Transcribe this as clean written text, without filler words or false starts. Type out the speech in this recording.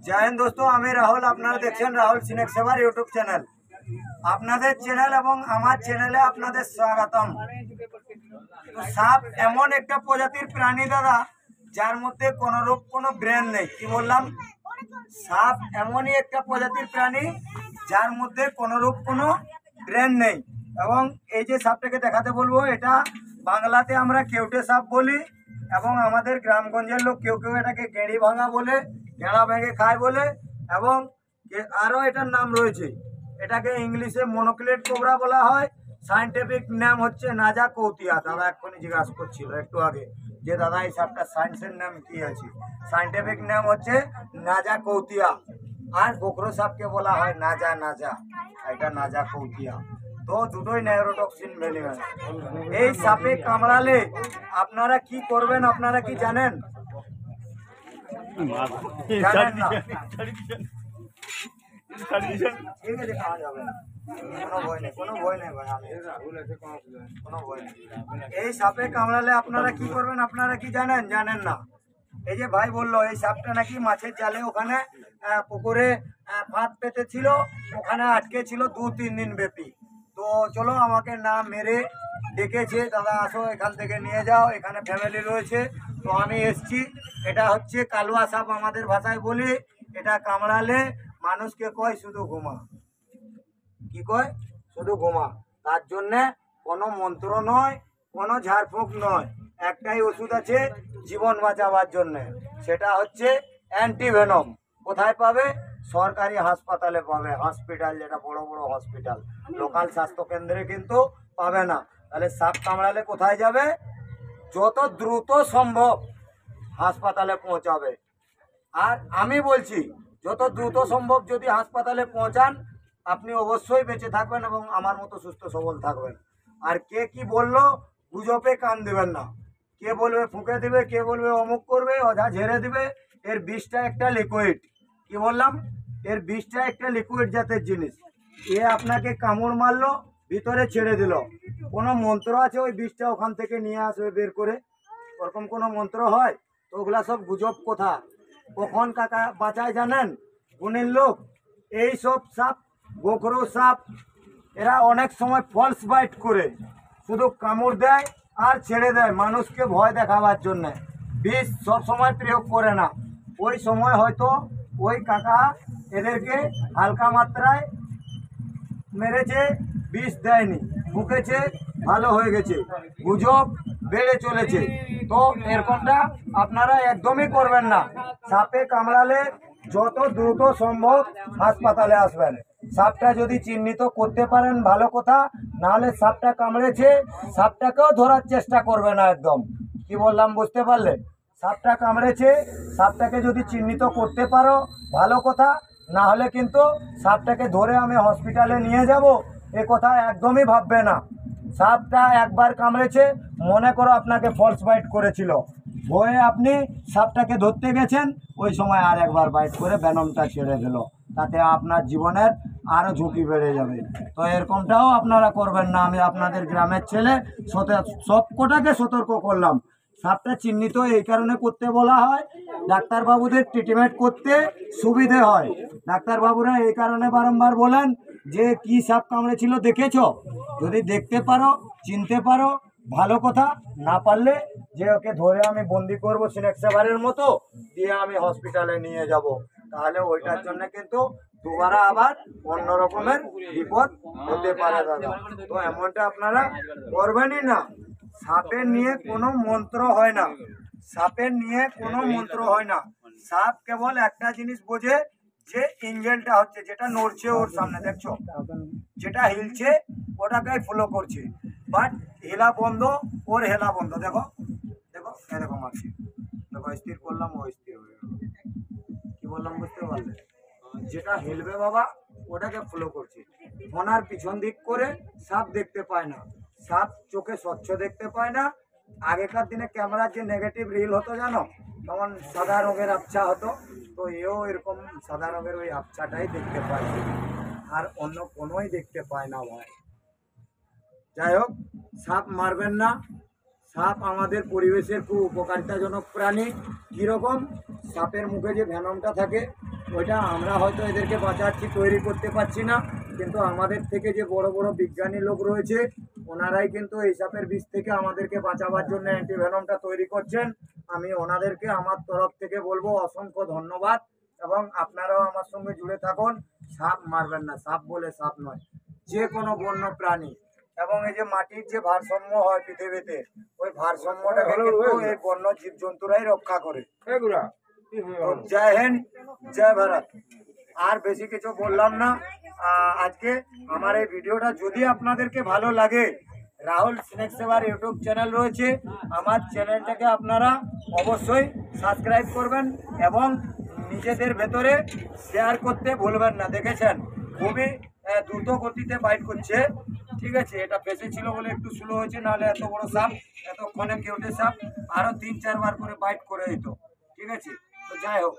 जय हिंद दोस्तों, আমি রাহুল। আপনারা দেখছেন রাহুল সিনেক সেবার ইউটিউব চ্যানেল। আপনাদের চ্যানেল এবং আমার চ্যানেলে আপনাদের স্বাগতম। তো সাপ এমন একটা প্রজাতির প্রাণী দাদা, যার মধ্যে কোনোরূপ কোনো ব্রেন নেই। কি বললাম? সাপ এমনই একটা প্রজাতির প্রাণী যার মধ্যে কোনোরূপ কোনো ব্রেন নেই। এবং এই যে সাপটাকে দেখাতে বলবো, এটা বাংলাতে আমরা কেউটে সাপ বলি, এবং আমাদের গ্রামগঞ্জের লোক কেউ কেউ এটাকে গেঁড়ি ভাঙা বলে, গেঁড়া ভেঙে খায় বলে, এবং আরও এটার নাম রয়েছে। এটাকে ইংলিশে মনোক্লেট কোবরা বলা হয়। সায়েন্টিফিক নাম হচ্ছে নাজা কৌতিয়া। দাদা এক্ষুনি জিজ্ঞাসা করছিল একটু আগে যে দাদা এই সাপটার সায়েন্সের নাম কি আছে। সায়েন্টিফিক নাম হচ্ছে নাজা কৌতিয়া। আর গোখরো সাপকে বলা হয় নাজা নাজা, এটা নাজা কৌতিয়া। তো দুটোই নাইরোটক্সিন ভ্যালিমেন্ট। এই সাপে কামড়ালে আপনারা কি করবেন, আপনারা কি জানেন? জানেন না? ঠিক আছে, খাওয়া যাবে না, কোনো ভয় নেই, কোনো ভয় নেই ভাই, কোনো ভয় নেই। এই সাপে কামড়ালে আপনারা কি করবেন, আপনারা কি জানেন? জানেন না? এই যে ভাই বললো এই সাপটা নাকি মাছের জালে ওখানে পুকুরে ফাঁদ পেতে ছিল, ওখানে আটকে ছিল 2-3 দিন ব্যাপী। তো চলো, আমাকে না মেরে ডেকেছে, দাদা আসো এখান থেকে নিয়ে যাও, এখানে ফ্যামিলি রয়েছে। তো আমি এসছি। এটা হচ্ছে কালুয়া সাপ আমাদের ভাষায় বলি। এটা কামড়ালে মানুষকে কয় শুধু ঘুমা। কি কয়? শুধু ঘুমা। তার জন্যে কোনো মন্ত্র নয়, কোনো ঝাড়ফুঁক নয়, একটাই ওষুধ আছে জীবন বাঁচাবার জন্যে, সেটা হচ্ছে অ্যান্টিভেনম। কোথায় পাবে? সরকারি হাসপাতালে পাবে। হসপিটাল, যেটা বড় বড় হসপিটাল, লোকাল স্বাস্থ্যকেন্দ্রে কিন্তু পাবে না। তাহলে সাপ কামড়ালে কোথায় যাবে? যত দ্রুত সম্ভব হাসপাতালে পৌঁছাবে। আর আমি বলছি, যত দ্রুত সম্ভব যদি হাসপাতালে পৌঁছান, আপনি অবশ্যই বেঁচে থাকবেন এবং আমার মতো সুস্থ সবল থাকবেন। আর কে কি বললো গুজবে কান দেবেন না। কে বলবে ফুঁকে দিবে, কে বলবে অমুক করবে, অযা ঝেড়ে দিবে। এর বিষটা একটা লিকুইড। কি বললাম? এর বিষটা একটা লিকুইড জাতের জিনিস। এ আপনাকে কামড় মারলো, ভিতরে ছেড়ে দিল, কোনো মন্ত্র আছে ওই বিষটা ওখান থেকে নিয়ে আসবে বের করে? ওরকম কোনো মন্ত্র হয়? তো ওগুলা সব গুজব কথা। কখন কাকা বাঁচায় জানেন? গুণের লোক। এই সব সাপ, গোখরো সাপ, এরা অনেক সময় ফলস বাইট করে শুধু কামড় দেয় আর ছেড়ে দেয় মানুষকে ভয় দেখাবার জন্যে। বিষ সব সময় প্রয়োগ করে না। ওই সময় হয়তো ওই কাকা এদেরকে হালকা মাত্রায় মেরেছে, বিষ দেয়নি, ফুঁকেছে, ভালো হয়ে গেছে। গুজব বেড়ে চলেছে। তো এরকমটা আপনারা একদমই করবেন না। সাপে কামড়ালে যত দ্রুত সম্ভব হাসপাতালে আসবেন। সাপটা যদি চিহ্নিত করতে পারেন ভালো কথা, নাহলে সাপটা কামড়েছে সাপটাকেও ধরার চেষ্টা করবে না একদম। কি বললাম বুঝতে পারলে? সাপটা কামড়েছে, সাপটাকে যদি চিহ্নিত করতে পারো ভালো কথা, না হলে কিন্তু সাপটাকে ধরে আমি হসপিটালে নিয়ে যাব এ কথা একদমই ভাববে না। সাপটা একবার কামড়েছে, মনে করো আপনাকে ফলস বাইট করেছিল, ভয়ে আপনি সাপটাকে ধরতে গেছেন, ওই সময় আর একবার বাইট করে ভেনমটা ছেড়ে দিল, তাতে আপনার জীবনের আরও ঝুঁকি বেড়ে যাবে। তো এরকমটাও আপনারা করবেন না। আমি আপনাদের গ্রামের ছেলে, সব কটাকে সতর্ক করলাম। সাপটা চিহ্নিত এই কারণে করতে বলা হয়, ডাক্তারবাবুদের ট্রিটমেন্ট করতে সুবিধে হয়। ডাক্তারবাবুরা এই কারণে বারংবার বলেন যে কি সাপ কামড়েছিল দেখেছো, যদি দেখতে পারো, চিনতে পারো ভালো কথা, না পারলে যে ওকে ধরে আমি বন্দি করবো সিনেক সেভারের মতো, দিয়ে আমি হসপিটালে নিয়ে যাব, তাহলে ওইটার জন্য কিন্তু দুবারা আবার অন্য রকমের বিপদ হতে পারে দাদা। তো এমনটা আপনারা করবেনই না। সাপের নিয়ে কোনো মন্ত্র হয় না। সাপের নিয়ে কোনো মন্ত্র হয় না। সাপ কেবল একটা জিনিস বোঝে, যে ইঞ্জেলটা হচ্ছে, যেটা নড়ছে ওর সামনে দেখছো, যেটা হিলছে ওটাকে ফলো করছে। বাট হেলা বন্ধ, ওর হেলা বন্ধ। দেখো দেখো এরকম আছে, দেখো স্থির করলাম, ও স্থির হয়ে গেল। কি বললাম বুঝতে পারলে? যেটা হেলবে বাবা ওটাকে ফলো করছে। মনার পিছন দিক করে সাপ দেখতে পায় না, সাপ চোখে স্বচ্ছ দেখতে পায় না। আগেকার দিনে ক্যামেরার যে নেগেটিভ রিল হতো জানো, তখন সাদা রঙের আবছা হতো। তো এও এরকম সাদা রঙের ওই আবছাটাই দেখতে পায়, আর অন্য কোনোই দেখতে পায় না ভাই। যাই হোক, সাপ মারবেন না। সাপ আমাদের পরিবেশের খুব উপকারিতাজনক প্রাণী। কীরকম? সাপের মুখে যে ভেনমটা থাকে ওইটা আমরা হয়তো এদেরকে বাঁচাচ্ছি, তৈরি করতে পারছি না, কিন্তু আমাদের থেকে যে বড় বড় বিজ্ঞানী লোক রয়েছে ওনারাই কিন্তু এই সাপের বিষ থেকে আমাদেরকে বাঁচাবার জন্য অ্যান্টিভেনমটা তৈরি করছেন। আমি ওনাদেরকে আমার তরফ থেকে বলবো অসংখ্য ধন্যবাদ, এবং আপনারাও আমার সঙ্গে জুড়ে থাকুন। সাপ মারবেন না, সাপ বলে সাপ নয়, যে কোনো বন্য প্রাণী। এবং এই যে মাটির যে ভারসাম্য হয় পৃথিবীতে, ওই ভারসাম্যটাকে কিন্তু এই বন্য জীবজন্তুরাই রক্ষা করে। তো জয় হিন্দ, জয় ভারত। আর বেশি কিছু বললাম না। আজকে আমার এই ভিডিওটা যদি আপনাদেরকে ভালো লাগে, রাহুল স্নেক সেভার ইউটিউব চ্যানেল রয়েছে, আমার চ্যানেলটাকে আপনারা অবশ্যই সাবস্ক্রাইব করবেন এবং নিজেদের ভেতরে শেয়ার করতে ভুলবেন না। দেখেছেন খুবই দ্রুত গতিতে বাইট করছে, ঠিক আছে। এটা ফেসে ছিল বলে একটু স্লো হয়েছে, নাহলে এত বড় সাপ এতক্ষণে কেউটে সাপ আরও 3-4 বার করে বাইট করে দিত, ঠিক আছে। তো যাই হোক।